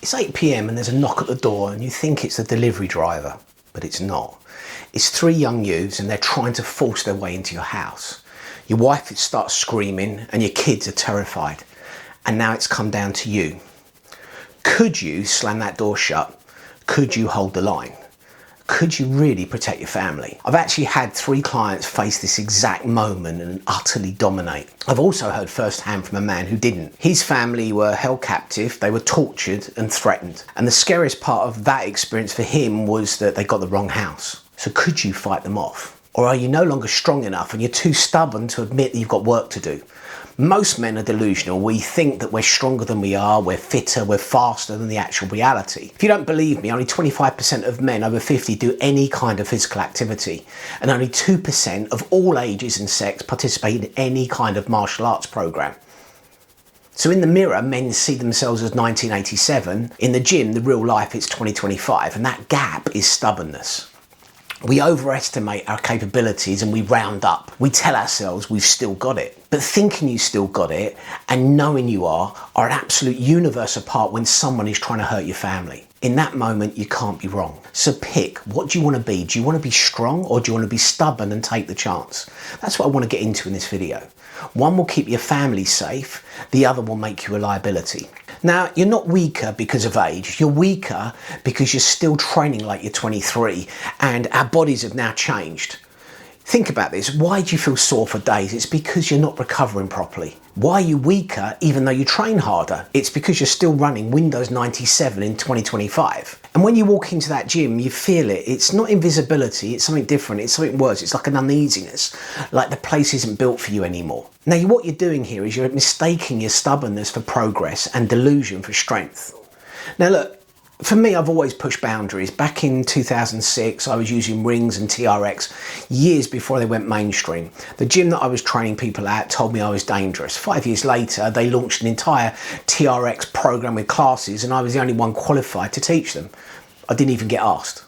It's 8 p.m. and there's a knock at the door and you think it's the delivery driver, but it's not. It's three young youths and they're trying to force their way into your house. Your wife starts screaming and your kids are terrified. And now it's come down to you. Could you slam that door shut? Could you hold the line? Could you really protect your family? I've actually had 3 clients face this exact moment and utterly dominate. I've also heard firsthand from a man who didn't. His family were held captive, they were tortured and threatened. And the scariest part of that experience for him was that they got the wrong house. So could you fight them off? Or are you no longer strong enough and you're too stubborn to admit that you've got work to do? Most men are delusional. We think that we're stronger than we are, we're fitter, we're faster than the actual reality. If you don't believe me, only 25% of men over 50 do any kind of physical activity, and only 2% of all ages and sex participate in any kind of martial arts program. So in the mirror, men see themselves as 1987. In the gym, the real life, it's 2025, and that gap is stubbornness. We overestimate our capabilities and we round up. We tell ourselves we've still got it. But thinking you still got it and knowing you are an absolute universe apart when someone is trying to hurt your family. In that moment, you can't be wrong. So pick, what do you want to be? Do you want to be strong or do you want to be stubborn and take the chance? That's what I want to get into in this video. One will keep your family safe, the other will make you a liability. Now, you're not weaker because of age, you're weaker because you're still training like you're 23 and our bodies have now changed. Think about this, why do you feel sore for days? It's because you're not recovering properly. Why are you weaker even though you train harder? It's because you're still running Windows 97 in 2025. And when you walk into that gym, you feel it. It's not invisibility, it's something different, it's something worse. It's like an uneasiness, like the place isn't built for you anymore. Now, what you're doing here is you're mistaking your stubbornness for progress and delusion for strength. Now look, for me, I've always pushed boundaries. Back in 2006, I was using rings and TRX years before they went mainstream. The gym that I was training people at told me I was dangerous. 5 years later, they launched an entire TRX program with classes and I was the only one qualified to teach them. I didn't even get asked.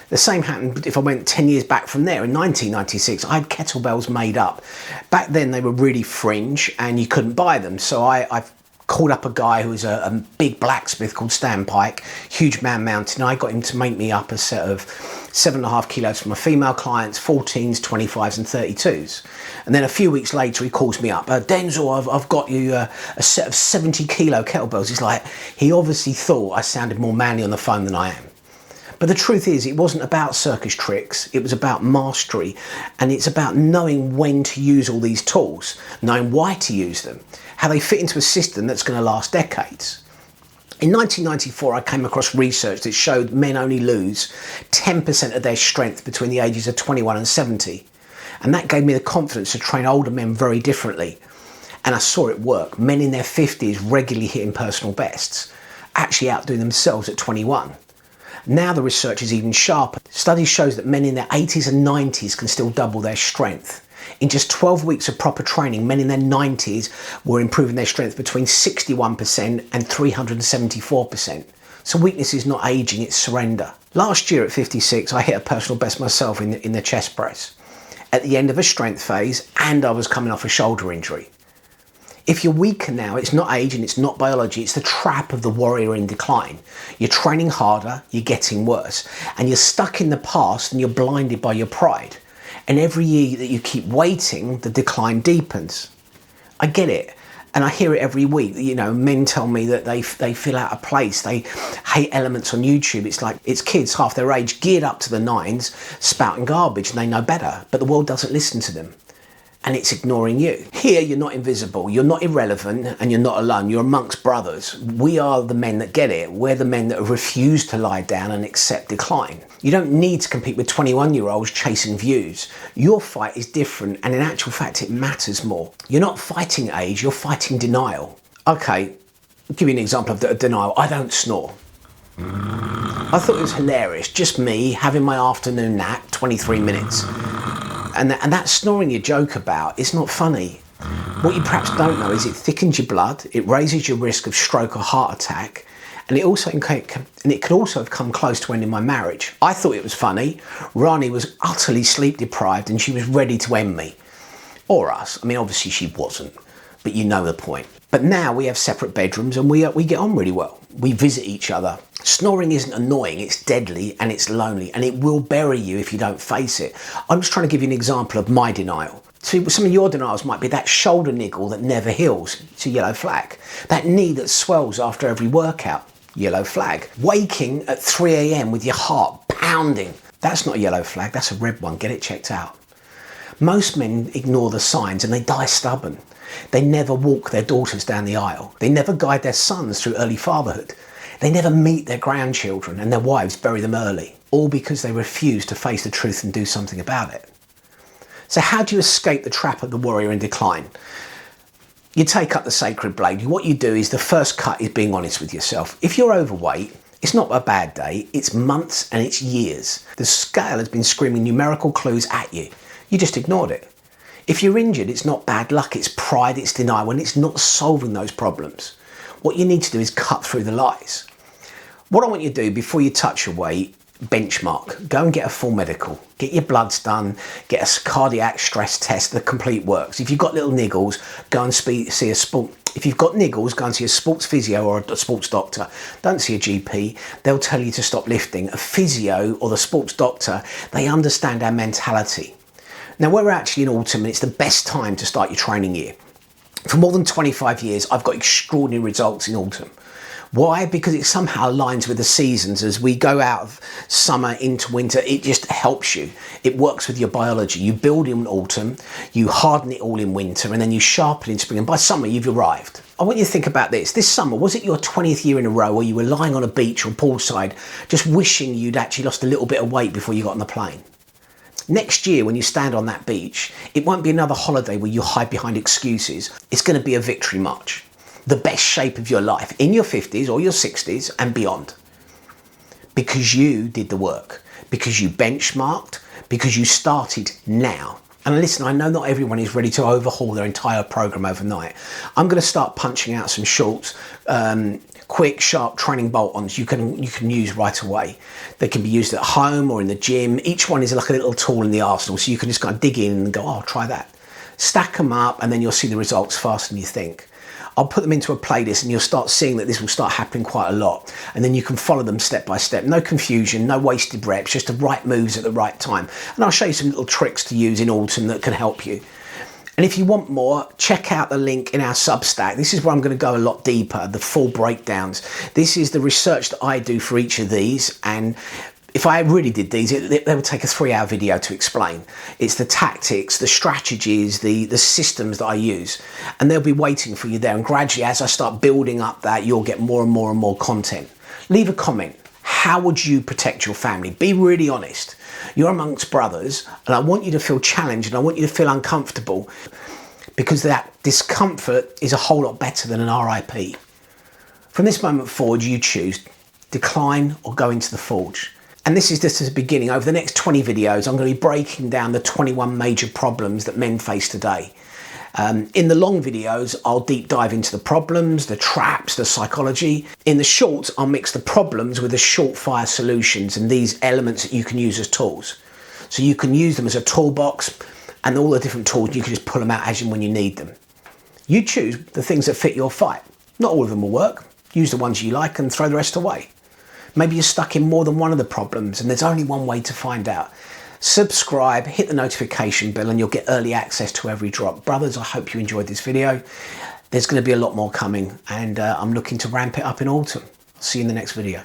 The same happened if I went 10 years back from there. In 1996, I had kettlebells made up. Back then, they were really fringe and you couldn't buy them. So I've called up a guy who was a big blacksmith called Stan Pike, huge man mountain. I got him to make me up a set of 7.5 kilos for my female clients, 14s, 25s and 32s. And then a few weeks later, he calls me up, Denzel, I've got you a set of 70 kilo kettlebells. He's like, he obviously thought I sounded more manly on the phone than I am. But the truth is, it wasn't about circus tricks, it was about mastery. And it's about knowing when to use all these tools, knowing why to use them, how they fit into a system that's going to last decades. In 1994, I came across research that showed men only lose 10% of their strength between the ages of 21 and 70. And that gave me the confidence to train older men very differently. And I saw it work. Men in their 50s regularly hitting personal bests, actually outdoing themselves at 21. Now the research is even sharper. Studies shows that men in their 80s and 90s can still double their strength. In just 12 weeks of proper training, men in their 90s were improving their strength between 61% and 374%. So weakness is not aging, it's surrender. Last year at 56, I hit a personal best myself in the chest press, at the end of a strength phase, and I was coming off a shoulder injury. If you're weaker now, it's not age and it's not biology, it's the trap of the warrior in decline. You're training harder, you're getting worse, and you're stuck in the past and you're blinded by your pride. And every year that you keep waiting, the decline deepens. I get it, and I hear it every week. You know, men tell me that they feel out of place, they hate elements on YouTube. It's like, it's kids half their age, geared up to the nines, spouting garbage, and they know better, but the world doesn't listen to them. And it's ignoring you. Here, you're not invisible, you're not irrelevant, and you're not alone. You're amongst brothers. We are the men that get it. We're the men that refuse to lie down and accept decline. You don't need to compete with 21-year-olds chasing views. Your fight is different, and in actual fact, it matters more. You're not fighting age, you're fighting denial. Okay, I'll give you an example of denial. I don't snore. I thought it was hilarious, just me having my afternoon nap, 23 minutes. And that snoring you joke about, it's not funny. What you perhaps don't know is it thickens your blood, it raises your risk of stroke or heart attack, and it could also have come close to ending my marriage. I thought it was funny. Rani was utterly sleep deprived and she was ready to end me. Or us. I mean, obviously she wasn't, but you know the point. But now we have separate bedrooms and we get on really well. We visit each other. Snoring isn't annoying, it's deadly and it's lonely, and it will bury you if you don't face it. I'm just trying to give you an example of my denial. See, some of your denials might be that shoulder niggle that never heals. It's a yellow flag. That knee that swells after every workout. Yellow flag. Waking at 3 a.m. with your heart pounding. That's not a yellow flag, that's a red one. Get it checked out. Most men ignore the signs and they die stubborn. They never walk their daughters down the aisle. They never guide their sons through early fatherhood. They never meet their grandchildren, and their wives bury them early, all because they refuse to face the truth and do something about it. So how do you escape the trap of the warrior in decline? You take up the sacred blade. What you do is the first cut is being honest with yourself. If you're overweight, it's not a bad day, it's months and it's years. The scale has been screaming numerical clues at you. You just ignored it. If you're injured, it's not bad luck, it's pride, it's denial, and it's not solving those problems. What you need to do is cut through the lies. What I want you to do before you touch your weight, benchmark. Go and get a full medical. Get your bloods done, get a cardiac stress test, the complete works. If you've got little niggles, go and see a sport. If you've got niggles, go and see a sports physio or a sports doctor. Don't see a GP. They'll tell you to stop lifting. A physio or the sports doctor, they understand our mentality. Now we're actually in autumn and it's the best time to start your training year. For more than 25 years, I've got extraordinary results in autumn. Why? Because it somehow aligns with the seasons. As we go out of summer into winter, it just helps you. It works with your biology. You build in autumn, you harden it all in winter, and then you sharpen in spring. And by summer, you've arrived. I want you to think about this. This summer, was it your 20th year in a row where you were lying on a beach or poolside, just wishing you'd actually lost a little bit of weight before you got on the plane? Next year, when you stand on that beach, it won't be another holiday where you hide behind excuses. It's going to be a victory march. The best shape of your life in your 50s or your 60s and beyond. Because you did the work, because you benchmarked, because you started now. And listen, I know not everyone is ready to overhaul their entire program overnight. I'm going to start punching out some shorts, quick, sharp training bolt-ons you can use right away. They can be used at home or in the gym. Each one is like a little tool in the arsenal, so you can just kind of dig in and go, oh, I'll try that. Stack them up and then you'll see the results faster than you think. I'll put them into a playlist and you'll start seeing that this will start happening quite a lot. And then you can follow them step by step. No confusion, no wasted reps, just the right moves at the right time. And I'll show you some little tricks to use in autumn that can help you. And if you want more, check out the link in our Substack. This is where I'm going to go a lot deeper, the full breakdowns. This is the research that I do for each of these. And if I really did these, they would take a 3-hour video to explain. It's the tactics, the strategies, the systems that I use. And they'll be waiting for you there. And gradually, as I start building up that, you'll get more and more and more content. Leave a comment. How would you protect your family? Be really honest. You're amongst brothers, and I want you to feel challenged, and I want you to feel uncomfortable, because that discomfort is a whole lot better than an RIP. From this moment forward, you choose decline or go into the forge. And this is just the beginning. Over the next 20 videos, I'm going to be breaking down the 21 major problems that men face today. In the long videos, I'll deep dive into the problems, the traps, the psychology. In the shorts, I'll mix the problems with the short fire solutions and these elements that you can use as tools. So you can use them as a toolbox, and all the different tools, you can just pull them out as and when you need them. You choose the things that fit your fight. Not all of them will work. Use the ones you like and throw the rest away. Maybe you're stuck in more than one of the problems and there's only one way to find out. Subscribe, hit the notification bell, and you'll get early access to every drop. Brothers, I hope you enjoyed this video. There's going to be a lot more coming, and I'm looking to ramp it up in autumn. I'll see you in the next video.